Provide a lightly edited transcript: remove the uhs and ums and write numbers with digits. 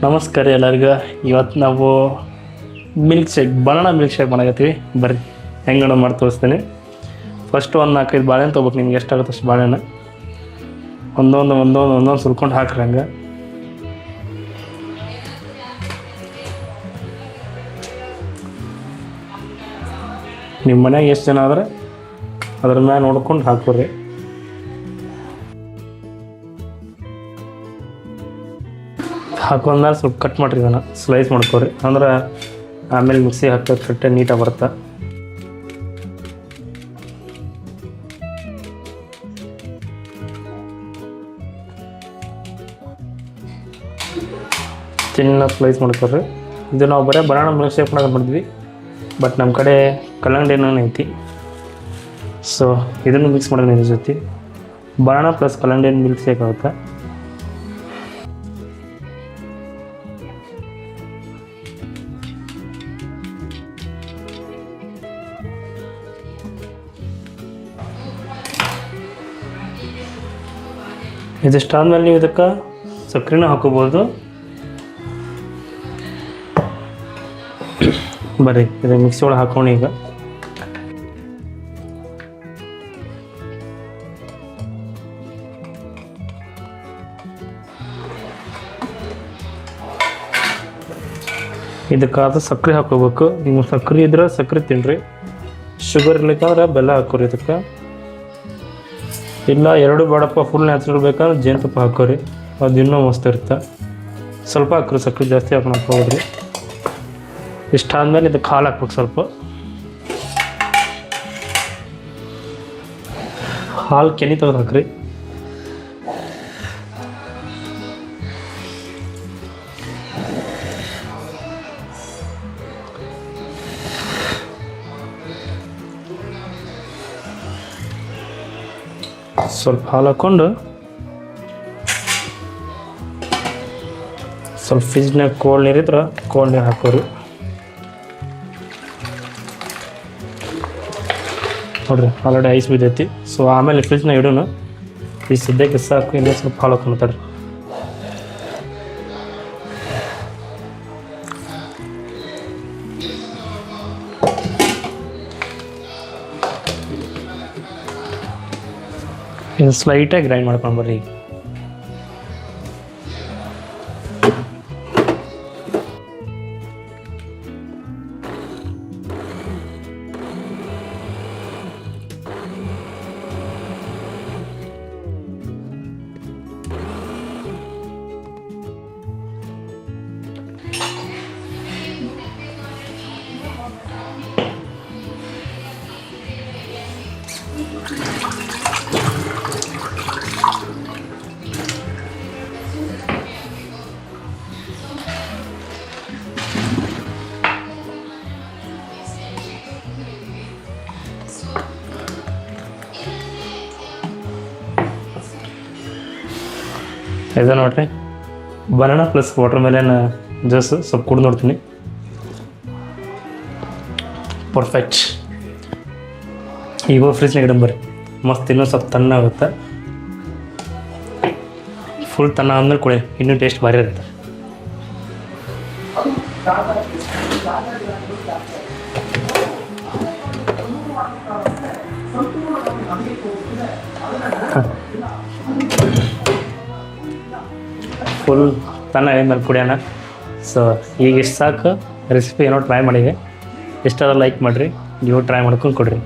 ನಮಸ್ಕಾರ ಎಲ್ಲರಿಗೂ. ಇವತ್ತು ನಾವು ಬನಾನಾ ಮಿಲ್ಕ್ ಶೇಕ್ ಮಾಡಕತ್ತೀವಿ. ಬರ್ರಿ ಹೆಂಗಣ ಮಾಡಿ ತೋರಿಸ್ತೀನಿ. ಫಸ್ಟ್ ಒಂದು 4-5 ಬಾಳೆಹಣ್ಣು ತೊಗೋಬೇಕು. ನಿಮ್ಗೆ ಎಷ್ಟಾಗುತ್ತೆ ಅಷ್ಟು ಬಾಳೆಹಣ್ಣು ಒಂದೊಂದು ಸುಲ್ಕೊಂಡು ಹಾಕ್ರಿ. ಹಂಗೆ ನಿಮ್ಮ ಮನ್ಯಾಗ ಎಷ್ಟು ಜನ ಆದ್ರೆ ಅದ್ರ ಮ್ಯಾಲೆ ನೋಡ್ಕೊಂಡು ಹಾಕೋರಿ. ಹಾಕೊಂಡ್ಮೇಲೆ ಸ್ವಲ್ಪ ಕಟ್ ಮಾಡಿರಿ, ಇದನ್ನು ಸ್ಲೈಸ್ ಮಾಡ್ಕೊರಿ. ಅಂದ್ರೆ ಆಮೇಲೆ ಮಿಕ್ಸಿ ಹಾಕೋದು ಕಟ್ಟೆ ನೀಟಾಗಿ ಬರುತ್ತೆ. ಚಿನ್ನ ಸ್ಲೈಸ್ ಮಾಡ್ಕೊರಿ. ಇದು ನಾವು ಬರೀ ಬನಾನಾ ಮಿಲ್ಕ್ ಶೇಕ್ ಮಾಡೋದು ಮಾಡಿದ್ವಿ, ಬಟ್ ನಮ್ಮ ಕಡೆ ಕಲ್ಲಂಗಡಿ ಹಣ್ಣು ಐತಿ. ಸೊ ಇದನ್ನು ಮಿಕ್ಸ್ ಮಾಡೋದು ಇದ್ರ ಜೊತೆ ಬನಾನಾ ಪ್ಲಸ್ ಕಲ್ಲಂಗಡಿ ಹಣ್ಣು ಮಿಲ್ಕ್ ಶೇಕ್ ಆಗುತ್ತೆ. ಇದಿಷ್ಟಾದ್ಮೇಲೆ ನೀವು ಇದಕ್ಕೆ ಸಕ್ಕರೆನೂ ಹಾಕೋಬೋದು. ಬರ್ರಿ ಇದು ಮಿಕ್ಸಿ ಒಳಗೆ ಹಾಕೋಣ. ಈಗ ಇದಕ್ಕಾದ ಸಕ್ಕರೆ ಹಾಕೋಬೇಕು. ನೀವು ಸಕ್ಕರೆ ಇದ್ರೆ ಸಕ್ಕರೆ ತಿನ್ನಿರಿ, ಶುಗರ್ ಇರ್ಲಿಕ್ಕಂದ್ರೆ ಬೆಲ್ಲ ಹಾಕೋರಿ. ಇದಕ್ಕೆ ಇಲ್ಲ ಎರಡು ಬೇಡಪ್ಪ ಫುಲ್ ನ್ಯಾಚುರಲ್ ಬೇಕಂದ್ರೆ ಜೇನುತುಪ್ಪ ಹಾಕೋರಿ, ಅದು ಇನ್ನೂ ಮಸ್ತ್ ಇರುತ್ತೆ. ಸ್ವಲ್ಪ ಹಾಕ್ರಿ, ಸಕ್ಕರೆ ಜಾಸ್ತಿ ಹಾಕೊಂಡು ಹಾಕೋದ್ರಿ. ಇಷ್ಟಾದ್ಮೇಲೆ ಇದಕ್ಕೆ ಹಾಲು ಹಾಕ್ಬೇಕು. ಸ್ವಲ್ಪ ಹಾಲು ಕೆನೆ ತೆಗೆದು ಹಾಕ್ರಿ. ಸ್ವಲ್ಪ ಹಾಲು ಹಾಕ್ಕೊಂಡು ಸ್ವಲ್ಪ ಫ್ರಿಜ್ನಾಗ ಕೋಲ್ಡ್ ನೀರಿದ್ರೆ ಕೋಲ್ಡ್ ನೀರು ಹಾಕೋರಿ. ನೋಡಿರಿ ಆಲ್ರೆಡಿ ಐಸ್ ಬಿದ್ದೈತಿ. ಸೊ ಆಮೇಲೆ ಫ್ರಿಜ್ನಾಗ ಇಡೋಣ. ಈ ಸದ್ಯಕ್ಕೆ ಸಾಕು. ಇನ್ನೂ ಸ್ವಲ್ಪ ಹಾಲು ಹಾಕೊಂಡ್ರಿ. ಇದು ಸ್ಲೈಟಾಗಿ ಗ್ರೈಂಡ್ ಮಾಡ್ಕೊಂಡು ಬರ್ರಿ. ಇದು ನೋಡ್ರಿ banana plus water melon juice ಸ್ವಲ್ಪ ಕುಡ್ದು ನೋಡ್ತೀನಿ. ಪರ್ಫೆಕ್ಟ್. ಈಗ ಫ್ರಿಜ್ನಾಗ ಇಡಮ್ ಬರ್ರಿ. ಮಸ್ತ್ ಇನ್ನೂ ಸ್ವಲ್ಪ ತಣ್ಣಾಗುತ್ತೆ. ಫುಲ್ ತಣ್ಣ ಆದ್ಮೇಲೆ ಕುಡಿ, ಇನ್ನೂ ಟೇಸ್ಟ್ ಭಾರಿ ಇರುತ್ತೆ. ಫುಲ್ ತನ್ನ ಮೇಲೆ ಕುಡಿಯೋಣ. ಸೊ ಈಗ ಇಷ್ಟು ಸಾಕು. ರೆಸಿಪಿ ಏನೋ ಟ್ರೈ ಮಾಡಿದೆ. ಇಷ್ಟಾದ್ರೆ ಲೈಕ್ ಮಾಡಿರಿ, ನೀವು ಟ್ರೈ ಮಾಡ್ಕೊಂಡು ಕೊಡಿರಿ.